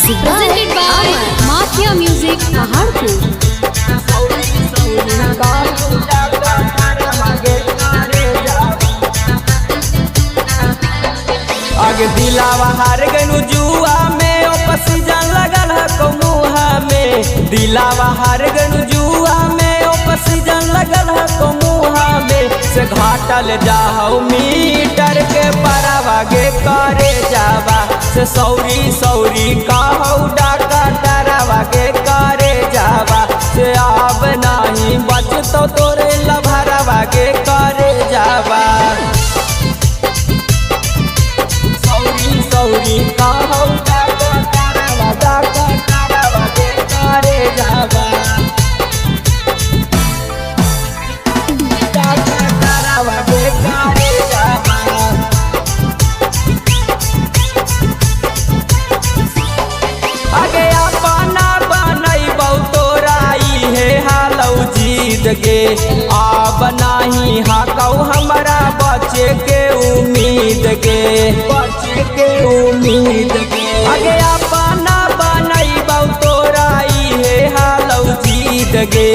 Music presented by Mafia Music Paharpur। आगे दिलावा हार गनु जुआ में सीजन लगल है कमुहा में। दिलावा हार गनु जुआ में सीजन लगल है कमुहा में। से घाटल जाओ मीटर के परवा गे करे जावा। से सौरी सौरी कहू डाका डरावा गे करे जावा। से अब नहीं बचतो तोरे लभरवा गे करे जावा। सौरी कहू डाका डरावा गे करे जावा। डाका डरावा गे करे जावा। आगे अपना बनैबौ तोराई है हालौ जीत गे। अब नहीं हकौ हमारा बचे के उम्मीद गे। बचे के उम्मीद गे। आगे अपना बनैबौ तोराई है हालौ जीत गे।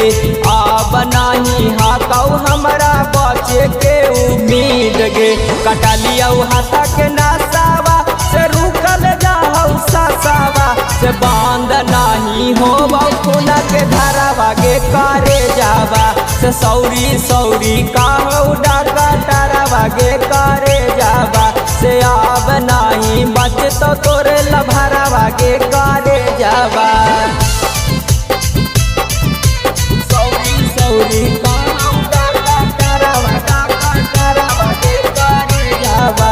अब नहीं हकौ हमारा बचे के उम्मीद गे। कटलियौ हाथा के नासावा से रुकल जाहौ सासावा। से बांध नहीं हो खूना के धारावा गे करे जावा। से सौरी सौरी कहू डाका डरावा गे करे जावा। से अब नहीं बचतो तोरे लभरावा गे करे जावा। सौरी सौरी कहू डाका डरावा गे करे जावा।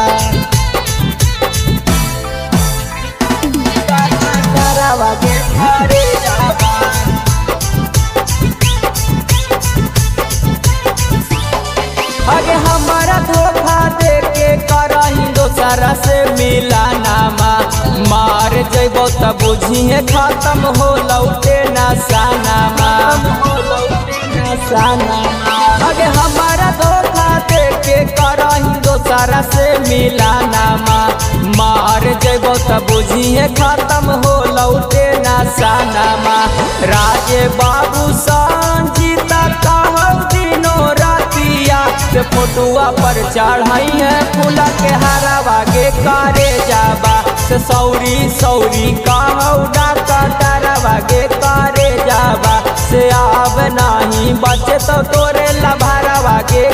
गे करे जावा। आगे हमारा धोखा दे के करही दोसरा से मिला नामा। मार जइबो त बुझिए खत्म हो लौटे नशानामा। आगे हमारा धोखा दे के करही दोसरा से मिला नामा। मार जइबो त बुझिए खत्म हो लौटे नशानामा। राजे बाबू संजीता कहू दिनो रातिया। से फोटुआ पर चढ़ाई है फूला के हरावा गे करे जावा। से सौरी सौरी कहू डाका डरावा गे करे जावा। से अब नहीं बचे तो तोरे लभरावा गे